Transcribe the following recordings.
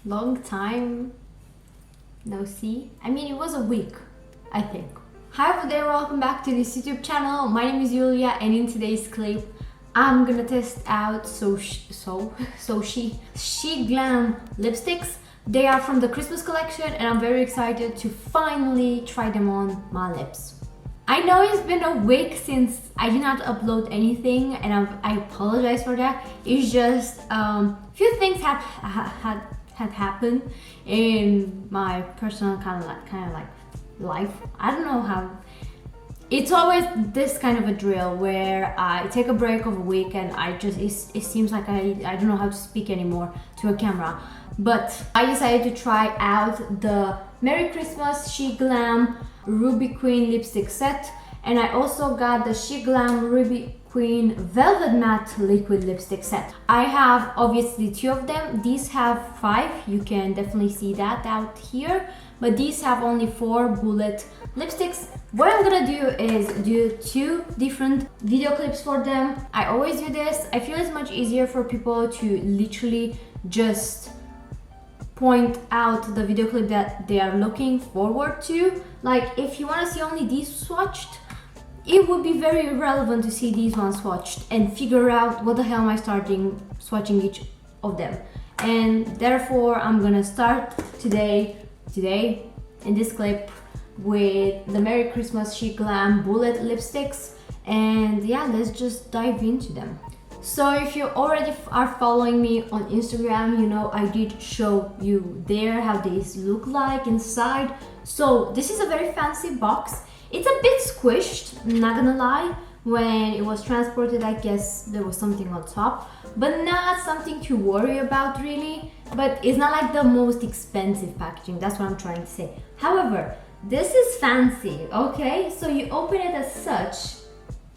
long time no see. I mean, it was a week, I think. Hi there, welcome back to this YouTube channel. My name is Julia, and in today's clip I'm gonna test out Sheglam lipsticks. They are from the Christmas collection and I'm very excited to finally try them on my lips. I know it's been a week since I did not upload anything, and I apologize for that. It's just few things had happened in my personal kind of like life. I don't know how. It's always this kind of a drill where I take a break of a week and it seems like I don't know how to speak anymore to a camera. But I decided to try out the Merry Christmas Sheglam Ruby Queen lipstick set, and I also got the Sheglam Ruby Queen Velvet Matte liquid lipstick set. I have obviously two of them. These have 5, you can definitely see that out here, but these have only 4 bullet lipsticks. What I'm gonna do is do 2 different video clips for them. I always do this. I feel it's much easier for people to literally just point out the video clip that they are looking forward to. Like, if you want to see only these swatched, it would be very irrelevant to see these ones swatched and figure out what the hell am I swatching each of them. And therefore I'm gonna start today in this clip with the Merry Christmas Sheglam bullet lipsticks, and yeah, let's just dive into them. So if you already are following me on Instagram, you know I did show you there how these look like inside. So this is a very fancy box. It's a bit squished, I'm not gonna lie. When it was transported, I guess there was something on top, but not something to worry about really. But it's not like the most expensive packaging, that's what I'm trying to say. However, this is fancy, okay? So you open it as such,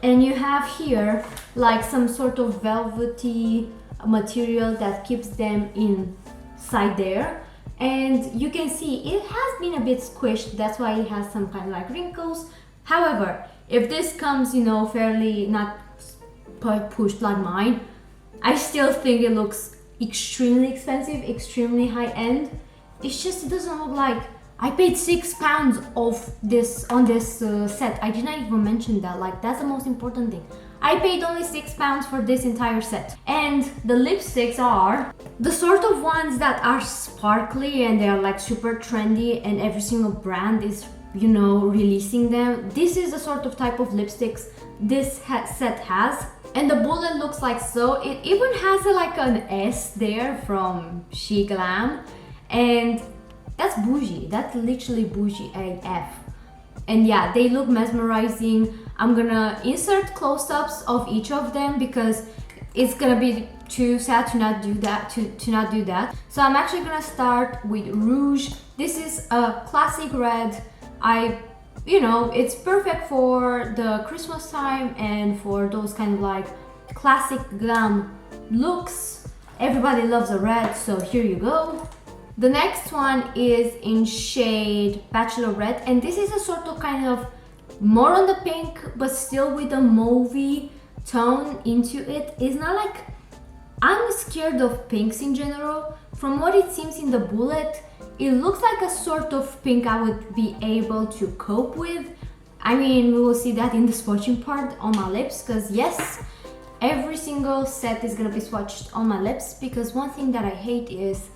and you have here like some sort of velvety material that keeps them inside there. And you can see it has been a bit squished, that's why it has some kind of like wrinkles. However, if this comes, you know, fairly not pushed like mine, I still think it looks extremely expensive, extremely high end. It's just, it doesn't look like I paid £6 of this on this set. I did not even mention that, like that's the most important thing. I paid only £6 for this entire set. And the lipsticks are the sort of ones that are sparkly and they're like super trendy and every single brand is, you know, releasing them. This is the sort of type of lipsticks this set has. And the bullet looks like so. It even has like an S there from Sheglam, and that's bougie. That's literally bougie AF. And yeah, they look mesmerizing. I'm gonna insert close-ups of each of them because it's gonna be too sad to not do that. To not do that. So I'm actually gonna start with Rouge. This is a classic red. You know, it's perfect for the Christmas time and for those kind of like classic glam looks. Everybody loves a red, so here you go. The next one is in shade Bachelor Red, and this is a sort of kind of more on the pink but still with a mauvey tone into it. It's not like, I'm scared of pinks in general. From what it seems in the bullet, it looks like a sort of pink I would be able to cope with. I mean, we will see that in the swatching part on my lips, because yes, every single set is gonna be swatched on my lips, because one thing that I hate is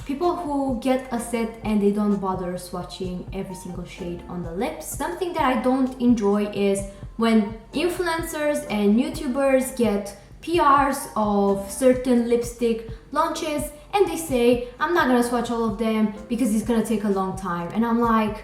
people who get a set and they don't bother swatching every single shade on the lips. Something that I don't enjoy is when influencers and YouTubers get PRs of certain lipstick launches and they say, I'm not gonna swatch all of them because it's gonna take a long time. And I'm like,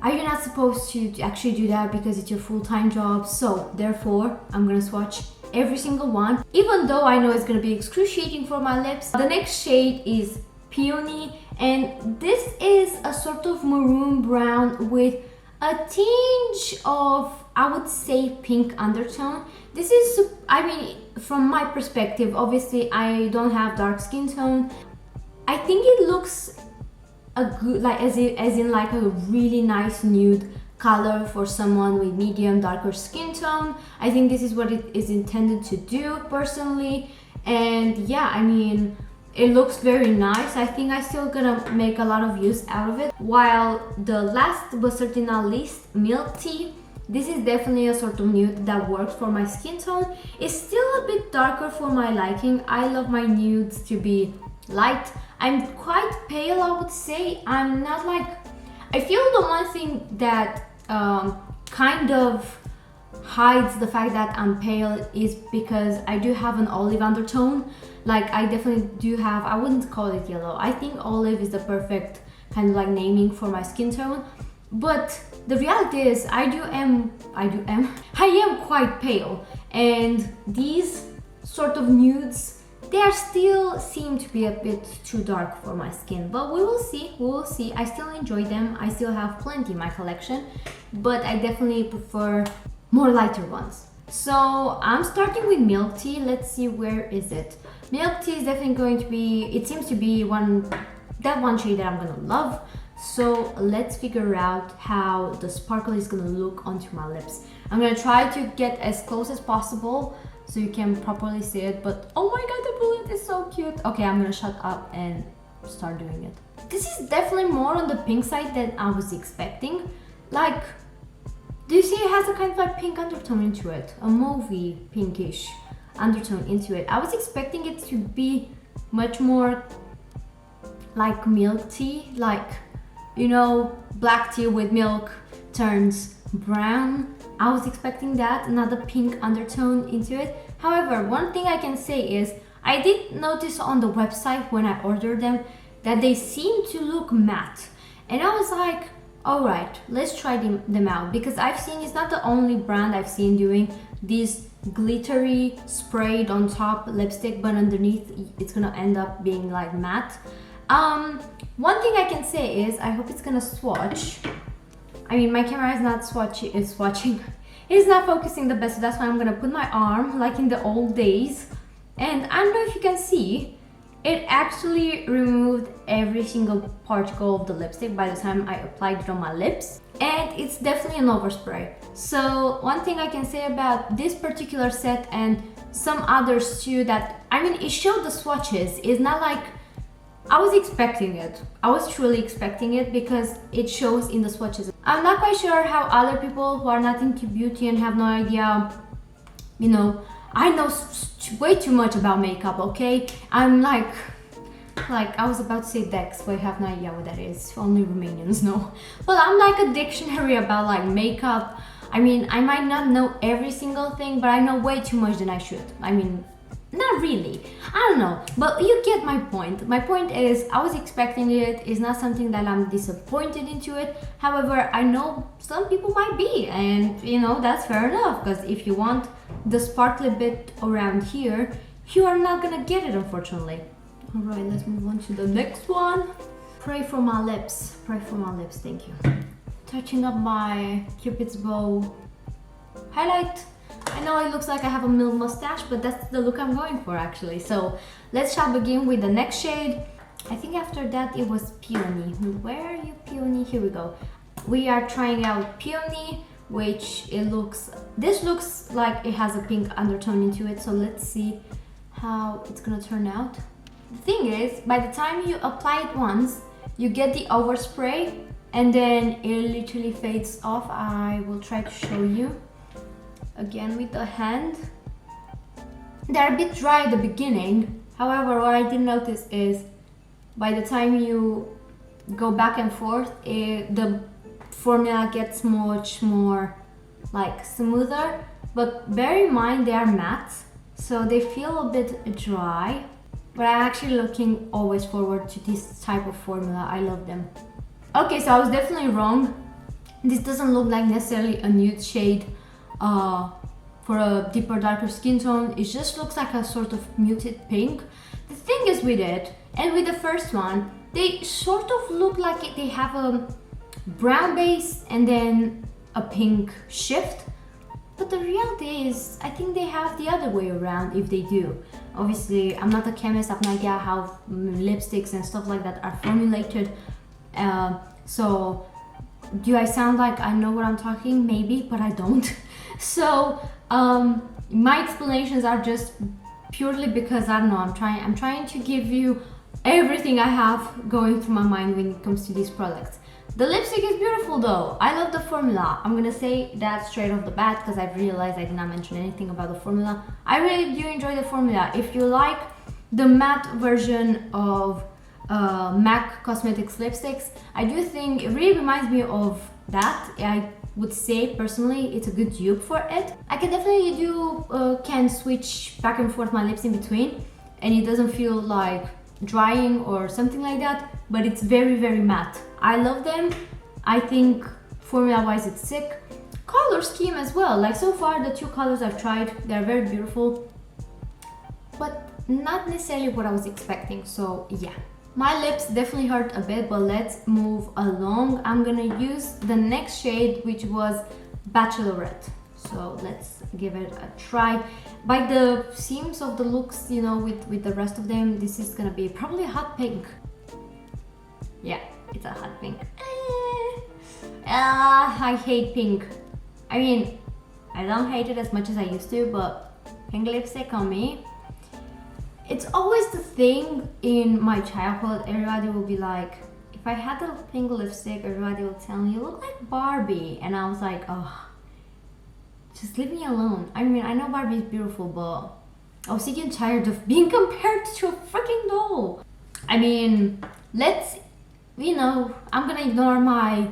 are you not supposed to actually do that because it's your full-time job? So therefore, I'm gonna swatch every single one, even though I know it's gonna be excruciating for my lips. The next shade is Peony, and this is a sort of maroon brown with a tinge of, I would say, pink undertone. This is, I mean, from my perspective, obviously I don't have dark skin tone. I think it looks a good, like as in like a really nice nude color for someone with medium darker skin tone. I think this is what it is intended to do personally. And yeah, I mean, It looks very nice. I think I'm still gonna make a lot of use out of it. While the last but certainly not least, milk tea. This is definitely a sort of nude that works for my skin tone. It's still a bit darker for my liking. I love my nudes to be light. I'm quite pale, I would say. I'm not like... I feel the one thing that kind of hides the fact that I'm pale is because I do have an olive undertone. Like, I definitely do have... I wouldn't call it yellow. I think olive is the perfect kind of like naming for my skin tone. But the reality is I am quite pale, and these sort of nudes, they are still seem to be a bit too dark for my skin, but we will see. I still enjoy them. I still have plenty in my collection, but I definitely prefer more lighter ones. So I'm starting with milk tea. Let's see, where is it? Milk tea is definitely going to be, it seems to be that one shade that I'm gonna love. So let's figure out how the sparkle is gonna look onto my lips. I'm gonna try to get as close as possible so you can properly see it, but oh my god, the bullet is so cute. Okay, I'm gonna shut up and start doing it. This is definitely more on the pink side than I was expecting. Like, do you see it has a kind of like pink undertone into it? A mauvey pinkish undertone into it. I was expecting it to be much more like milk tea, like, you know, black tea with milk turns brown. I was expecting that, not a pink undertone into it. However, one thing I can say is I did notice on the website when I ordered them that they seem to look matte. And I was like, alright, let's try them out, because I've seen, it's not the only brand I've seen doing these glittery sprayed on top lipstick, but underneath it's gonna end up being like matte. One thing I can say is I hope it's gonna swatch. I mean, my camera is not swatching, it's swatching. It is not focusing the best, so that's why I'm gonna put my arm like in the old days. And I don't know if you can see, it actually removed every single particle of the lipstick by the time I applied it on my lips. And it's definitely an overspray. So one thing I can say about this particular set and some others too, that, I mean, it showed the swatches. It's not like, I was expecting it. I was truly expecting it because it shows in the swatches. I'm not quite sure how other people who are not into beauty and have no idea, you know, I know way too much about makeup, okay? I'm like I was about to say Dex, but I have no idea what that is. Only Romanians know. But I'm like a dictionary about like makeup. I mean, I might not know every single thing, but I know way too much than I should. I mean, not really. I don't know, but you get my point. My point is, I was expecting it. It's not something that I'm disappointed into it. However, I know some people might be, and you know, that's fair enough, because if you want the sparkly bit around here, you are not gonna get it, unfortunately. All right, let's move on to the next one. Pray for my lips. Pray for my lips, thank you. Touching up my Cupid's bow highlight. I know it looks like I have a mild mustache, but that's the look I'm going for actually. So let's shall begin with the next shade. I think after that it was Peony. Where are you, Peony? Here we go. We are trying out Peony, which this looks like it has a pink undertone into it. So let's see how it's gonna turn out. The thing is, by the time you apply it once, you get the overspray and then it literally fades off. I will try to show you. Again with the hand. They're a bit dry at the beginning. However, what I did notice is by the time you go back and forth, the formula gets much more like smoother. But bear in mind they are matte, so they feel a bit dry. But I'm actually looking always forward to this type of formula. I love them. Okay, so I was definitely wrong. This doesn't look like necessarily a nude shade for a deeper, darker skin tone. It just looks like a sort of muted pink. The thing is with it, and with the first one, they sort of look like they have a brown base and then a pink shift. But the reality is, I think they have the other way around if they do. Obviously, I'm not a chemist, I have no idea how lipsticks and stuff like that are formulated. So do I sound like I know what I'm talking? Maybe, but I don't. So my explanations are just purely because I don't know, I'm trying to give you everything I have going through my mind when it comes to these products. The lipstick is beautiful though. I love the formula. I'm gonna say that straight off the bat because I've realized I did not mention anything about the formula. I really do enjoy the formula. If you like the matte version of MAC Cosmetics lipsticks, I do think it really reminds me of that. I would say personally it's a good dupe for it. I can definitely can switch back and forth my lips in between and it doesn't feel like drying or something like that, but it's very matte. I love them. I think formula wise it's sick. Color scheme as well, like so far the two colors I've tried, they're very beautiful, but not necessarily what I was expecting, so yeah. My lips definitely hurt a bit, but let's move along. I'm gonna use the next shade, which was Bachelorette. So let's give it a try. By the seams of the looks, you know, with the rest of them, this is gonna be probably a hot pink. Yeah, it's a hot pink. I hate pink. I mean, I don't hate it as much as I used to, but pink lipstick on me. It's always the thing in my childhood. Everybody will be like, if I had a pink lipstick, everybody will tell me, you look like Barbie. And I was like, oh, just leave me alone. I mean, I know Barbie is beautiful, but I was sick and tired of being compared to a freaking doll. I mean, you know, I'm gonna ignore my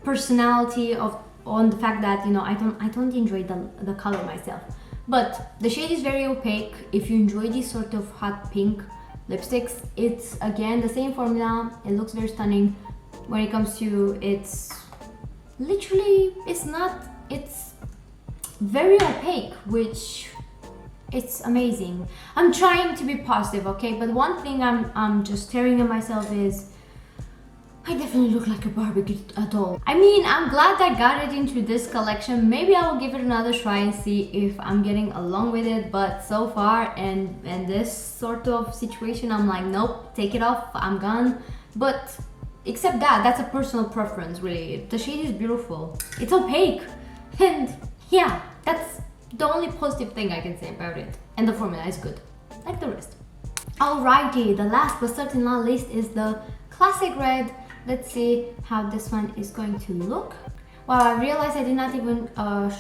personality on the fact that, you know, I don't enjoy the color myself. But the shade is very opaque. If you enjoy these sort of hot pink lipsticks, it's again the same formula. It looks very stunning. When it comes to it's very opaque, which it's amazing. I'm trying to be positive, okay? But one thing I'm just staring at myself is I definitely look like a Barbie doll. I mean, I'm glad I got it into this collection. Maybe I will give it another try and see if I'm getting along with it. But so far, and this sort of situation, I'm like, nope, take it off, I'm gone. But except that's a personal preference, really. The shade is beautiful. It's opaque. And yeah, that's the only positive thing I can say about it. And the formula is good, like the rest. Alrighty, the last but certainly not least is the classic red. Let's see how this one is going to look. Well, I realized I did not even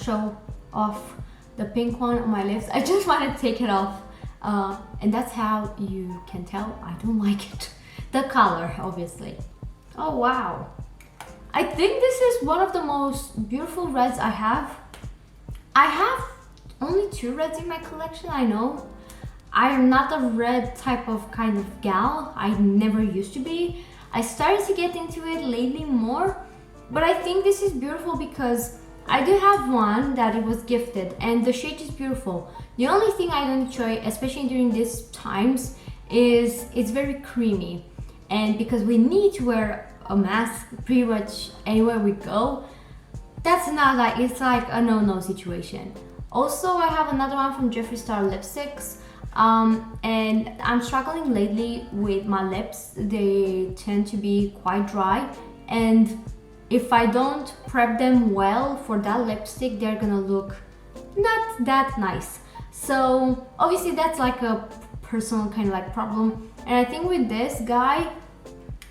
show off the pink one on my lips. I just want to take it off. And that's how you can tell I don't like it. The color, obviously. Oh, wow. I think this is one of the most beautiful reds I have. I have only 2 reds in my collection, I know. I am not a red type of kind of gal. I never used to be. I started to get into it lately more, but I think this is beautiful because I do have one that it was gifted and the shade is beautiful. The only thing I don't enjoy, especially during these times, is it's very creamy. And because we need to wear a mask pretty much anywhere we go, that's not like, it's like a no-no situation. Also, I have another one from Jeffree Star Lipsticks. And I'm struggling lately with my lips. They tend to be quite dry, and if I don't prep them well for that lipstick, they're gonna look not that nice. So obviously that's like a personal kind of like problem, and I think with this guy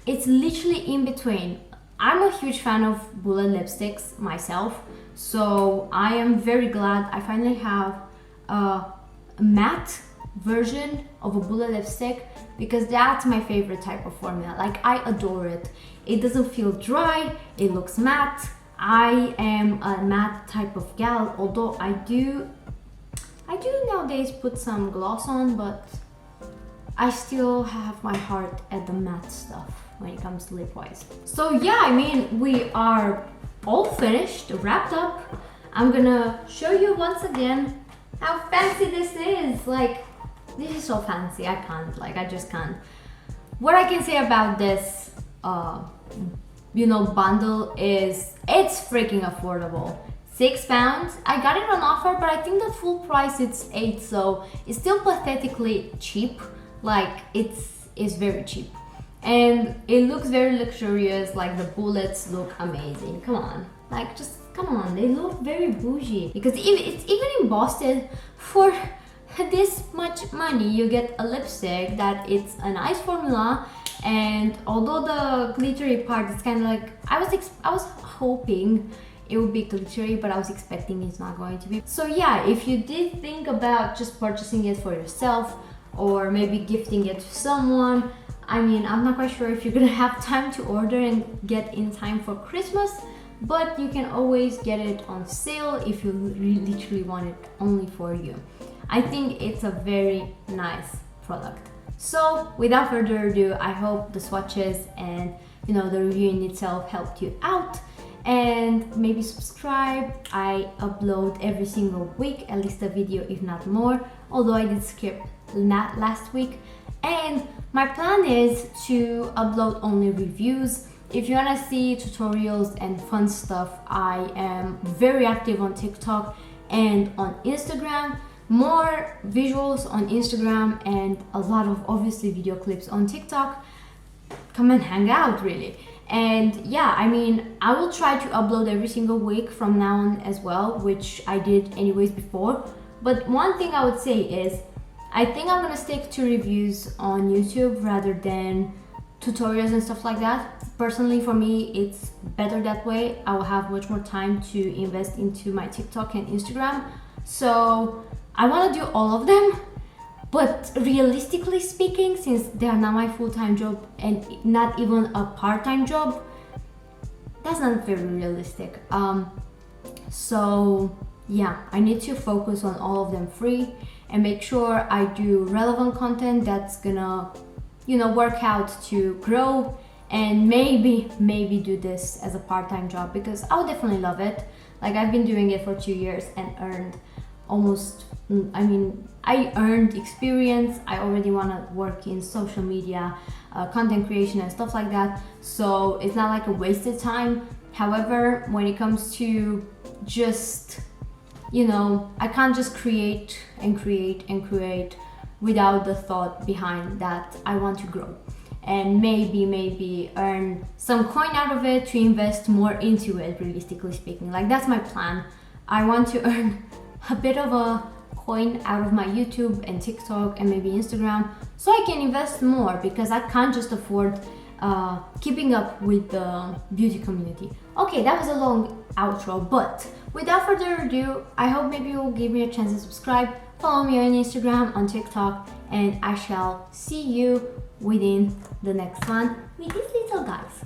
it's literally in between. I'm a huge fan of bullet lipsticks myself, so I am very glad I finally have a matte version of a bullet lipstick, because that's my favorite type of formula. Like, I adore it. It doesn't feel dry, it looks matte. I am a matte type of gal, although I do nowadays put some gloss on, but I still have my heart at the matte stuff when it comes to lip wise. So yeah, I mean, we are all finished, wrapped up. I'm gonna show you once again how fancy this is. Like, this is so fancy, I can't, like, I just can't. What I can say about this, you know, bundle is it's freaking affordable. £6. I got it on offer, but I think the full price it's $8, so it's still pathetically cheap. Like, it's very cheap. And it looks very luxurious, like the bullets look amazing. Come on, like, just come on, they look very bougie. Because it's even embossed for this much money you get a lipstick that it's a nice formula, and although the glittery part is kind of like, I was hoping it would be glittery, but I was expecting it's not going to be. So yeah, if you did think about just purchasing it for yourself or maybe gifting it to someone, I mean, I'm not quite sure if you're gonna have time to order and get in time for Christmas, but you can always get it on sale if you literally want it only for you. I think it's a very nice product. So without further ado, I hope the swatches and the review in itself helped you out. And maybe subscribe. I upload every single week, at least a video if not more, although I did skip last week. And my plan is to upload only reviews. If you want to see tutorials and fun stuff, I am very active on TikTok and on Instagram. More visuals on Instagram and a lot of obviously video clips on TikTok. Come and hang out, really. And yeah, I mean, I will try to upload every single week from now on as well, which I did anyways before. But one thing I would say is, I think I'm gonna stick to reviews on YouTube rather than tutorials and stuff like that. Personally, for me, it's better that way. I will have much more time to invest into my TikTok and Instagram. So I wanna do all of them. But realistically speaking, since they are not my full-time job and not even a part-time job, that's not very realistic. So yeah, I need to focus on all of them free and make sure I do relevant content that's gonna, work out to grow, and maybe do this as a part-time job, because I would definitely love it. Like, I've been doing it for 2 years and earned I earned experience. I already want to work in social media, content creation and stuff like that, so it's not like a wasted time. However, when it comes to just, I can't just create without the thought behind that I want to grow and maybe earn some coin out of it to invest more into it. Realistically speaking, like, that's my plan. I want to earn a bit of a coin out of my YouTube and TikTok and maybe Instagram, so I can invest more, because I can't just afford keeping up with the beauty community. Okay, that was a long outro, but without further ado, I hope maybe you'll give me a chance to subscribe, follow me on Instagram, on TikTok, and I shall see you within the next one with these little guys.